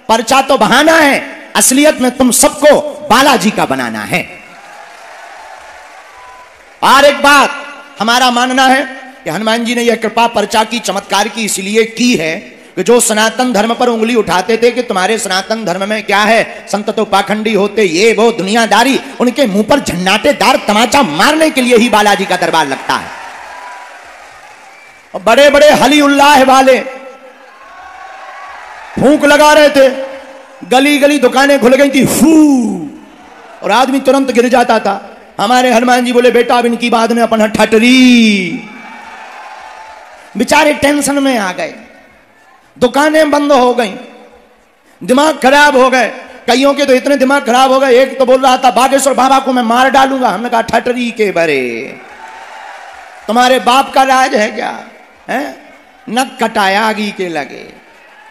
पर्चा तो बहाना है, असलियत में तुम सबको बालाजी का बनाना है। और एक बात हमारा मानना है कि हनुमान जी ने यह कृपा पर्चा की, चमत्कार की इसलिए की है कि जो सनातन धर्म पर उंगली उठाते थे कि तुम्हारे सनातन धर्म में क्या है, संत तो पाखंडी होते, ये वो दुनियादारी, उनके मुंह पर झन्नाटेदार तमाचा मारने के लिए ही बालाजी का दरबार लगता है। और बड़े बड़े हली उल्लाह वाले फूंक लगा रहे थे, गली गली दुकानें खुल गई थी, फू, और आदमी तुरंत गिर जाता था। हमारे हनुमान जी बोले बेटा अब इनकी बात में अपन ठटरी। बेचारे टेंशन में आ गए, दुकानें बंद हो गई, दिमाग खराब हो गए। कईयों के तो इतने दिमाग खराब हो गए, एक तो बोल रहा था बागेश्वर बाबा को मैं मार डालूंगा। हमने कहा ठटरी के बरे, तुम्हारे बाप का राज है क्या है? नक कटाया आगी के लगे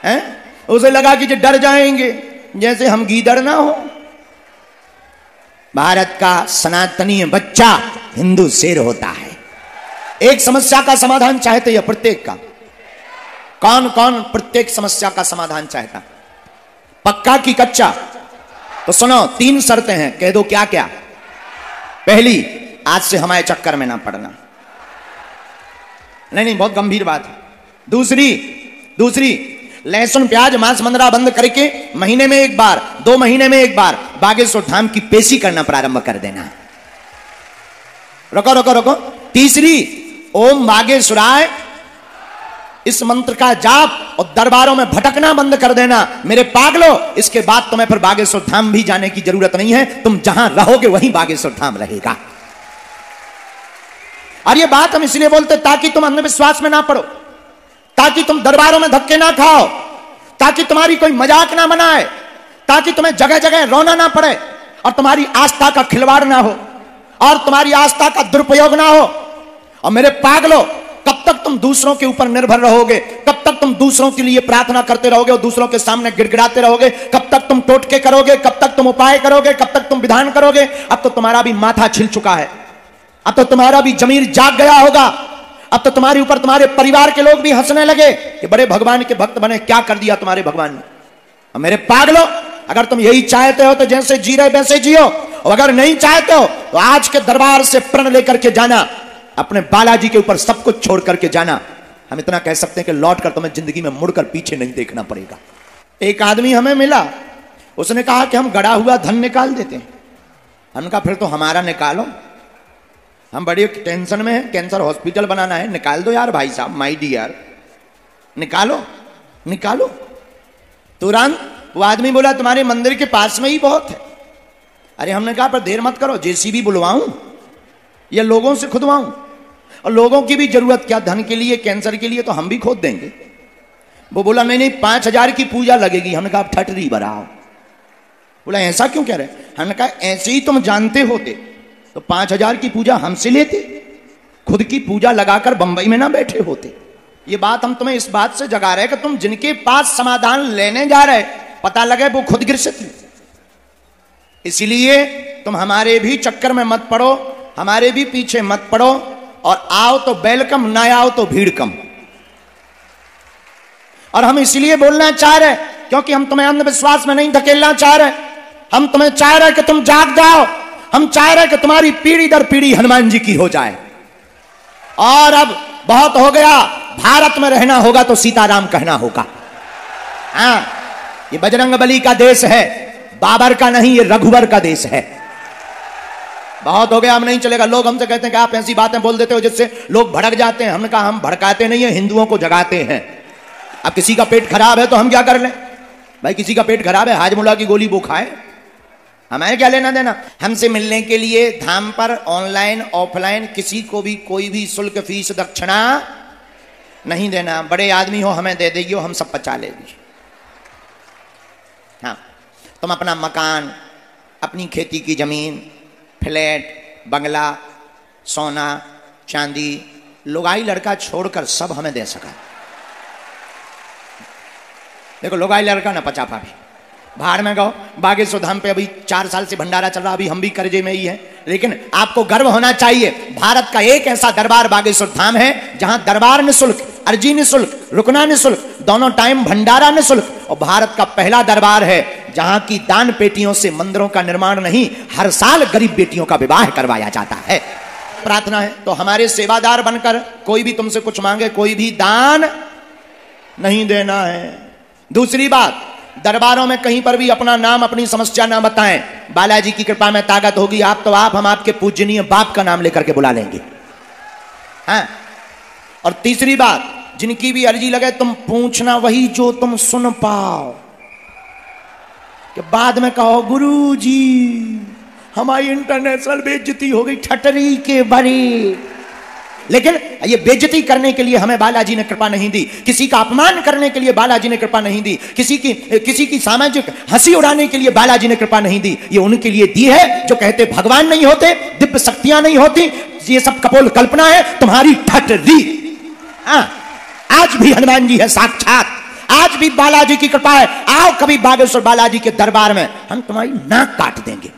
हैं, उसे लगा कि जो डर जाएंगे जैसे हम गीदड़ ना हो। भारत का सनातनी बच्चा हिंदू शेर होता है। एक समस्या का समाधान चाहते हैं प्रत्येक का। कौन कौन प्रत्येक समस्या का समाधान चाहता? पक्का की कच्चा? तो सुनो, 3 शर्तें हैं, कह दो क्या क्या। पहली, आज से हमारे चक्कर में ना पड़ना। नहीं, बहुत गंभीर बात है। दूसरी, लहसुन प्याज मांस मंदरा बंद करके महीने में एक बार, 2 महीने में एक बार बागेश्वर धाम की पेशी करना प्रारंभ कर देना। रुको। तीसरी, ओम बागेश्वराय इस मंत्र का जाप और दरबारों में भटकना बंद कर देना। मेरे पागलो, इसके बाद तुम्हें फिर बागेश्वर धाम भी जाने की जरूरत नहीं है, तुम जहां रहोगे वहीं बागेश्वर धाम रहेगा। और ये बात हम इसलिए बोलते ताकि तुम अंधविश्वास में ना पड़ो, ताकि तुम दरबारों में धक्के ना खाओ, ताकि तुम्हारी कोई मजाक ना बनाए, ताकि तुम्हें जगह जगह रोना ना पड़े, और तुम्हारी आस्था का खिलवाड़ ना हो, और तुम्हारी आस्था का दुरुपयोग ना हो। और मेरे पागलो, कब तक तुम दूसरों के ऊपर निर्भर रहोगे? कब तक तुम दूसरों के लिए प्रार्थना करते रहोगे और दूसरों के सामने गिड़गिड़ाते रहोगे? कब तक तुम टोटके करोगे? कब तक तुम उपाय करोगे? कब तक तुम विधान करोगे? अब तो तुम्हारा भी माथा छिल चुका है, अब तो तुम्हारा भी जमीर जाग गया होगा, अब तो तुम्हारे ऊपर तुम्हारे परिवार के लोग भी हंसने लगे कि बड़े भगवान के भक्त बने, क्या कर दिया तुम्हारे भगवान ने। और मेरे पागलो, अगर तुम यही चाहते हो तो जैसे जी रहे वैसे जियो, और अगर नहीं चाहते हो तो आज के दरबार से प्रण लेकर के जाना, अपने बालाजी के ऊपर सब कुछ छोड़ करके जाना। हम इतना कह सकते हैं कि लौट कर तुम्हें जिंदगी में मुड़कर पीछे नहीं देखना पड़ेगा। एक आदमी हमें मिला, उसने कहा कि हम गड़ा हुआ धन निकाल देते हैं। हमने कहा फिर तो हमारा निकालो, हम बड़ी टेंशन में हैं, कैंसर हॉस्पिटल बनाना है, निकाल दो यार भाई साहब, माय डियर, निकालो। तुरंत वो आदमी बोला तुम्हारे मंदिर के पास में ही बहुत है। अरे हमने कहा पर देर मत करो, जेसीबी बुलवाऊं या लोगों से खुदवाऊं? और लोगों की भी जरूरत क्या, धन के लिए, कैंसर के लिए तो हम भी खोद देंगे। वो बोला नहीं 5,000 की पूजा लगेगी। हमने कहा ठटरी बढ़ाओ। बोला ऐसा क्यों कह रहे? हमने कहा ऐसे ही तुम जानते होते तो 5,000 की पूजा हमसे लेते, खुद की पूजा लगाकर बंबई में ना बैठे होते। ये बात हम तुम्हें इस बात से जगा रहे हैं कि तुम जिनके पास समाधान लेने जा रहे, पता लगे वो खुद ग्रसित हैं। इसलिए तुम हमारे भी चक्कर में मत पड़ो, हमारे भी पीछे मत पड़ो, और आओ तो वेलकम, ना आओ तो भीड़ कम। और हम इसलिए बोलना चाह रहे क्योंकि हम तुम्हें अंधविश्वास में नहीं धकेलना चाह रहे, हम तुम्हें चाह रहे कि तुम जाग जाओ, हम चाह रहे कि तुम्हारी पीढ़ी दर पीढ़ी हनुमान जी की हो जाए। और अब बहुत हो गया, भारत में रहना होगा तो सीताराम कहना होगा। हाँ, ये बजरंगबली का देश है, बाबर का नहीं, ये रघुवर का देश है। बहुत हो गया, हम नहीं चलेगा। लोग हमसे कहते हैं कि आप ऐसी बातें बोल देते हो जिससे लोग भड़क जाते हैं। हमने कहा हम भड़काते नहीं है, हिंदुओं को जगाते हैं। अब किसी का पेट खराब है तो हम क्या कर लें भाई? किसी का पेट खराब है, हाजमुला की गोली वो खाए, हमें क्या लेना देना? हमसे मिलने के लिए धाम पर ऑनलाइन ऑफलाइन किसी को भी कोई भी शुल्क फीस दक्षिणा नहीं देना। बड़े आदमी हो, हमें दे देगी, हम सब पचा लेगी। हाँ, तुम अपना मकान, अपनी खेती की जमीन, फ्लैट, बंगला, सोना चांदी, लुगाई लड़का छोड़कर सब हमें दे सका। देखो लुगाई लड़का ना पचा पाभी, भाड़ में गो। बागेश्वर धाम पे अभी 4 साल से भंडारा चल रहा, अभी हम भी कर्जे में ही हैं, लेकिन आपको गर्व होना चाहिए। भारत का एक ऐसा दरबार बागेश्वर धाम है जहां दरबार निःशुल्क अर्जी निःशुल्क, रुकना निःशुल्क, दोनों टाइम भंडारा निःशुल्क। और भारत का पहला दरबार है जहां की दान पेटियों से मंदिरों का निर्माण नहीं, हर साल गरीब बेटियों का विवाह करवाया जाता है। प्रार्थना है तो हमारे सेवादार बनकर कोई भी तुमसे कुछ मांगे, कोई भी दान नहीं देना है। दूसरी बात, दरबारों में कहीं पर भी अपना नाम, अपनी समस्या ना बताएं। बालाजी की कृपा में ताकत होगी, आप तो आप, हम आपके पूजनीय बाप का नाम लेकर के बुला लेंगे। हाँ। और तीसरी बात, जिनकी भी अर्जी लगे तुम पूछना वही जो तुम सुन पाओ, कि बाद में कहो गुरुजी हमारी इंटरनेशनल बेइज्जती हो गई ठटरी के बड़ी। लेकिन ये बेइज्जती करने के लिए हमें बालाजी ने कृपा नहीं दी, किसी का अपमान करने के लिए बालाजी ने कृपा नहीं दी, किसी की सामाजिक हंसी उड़ाने के लिए बालाजी ने कृपा नहीं दी। ये उनके लिए दी है जो कहते भगवान नहीं होते, दिव्य शक्तियां नहीं होती, ये सब कपोल कल्पना है, तुम्हारी ठटरी। आज भी हनुमान जी है साक्षात, आज भी बालाजी की कृपा है। आओ कभी बागेश्वर बालाजी के दरबार में, हम तुम्हारी नाक काट देंगे।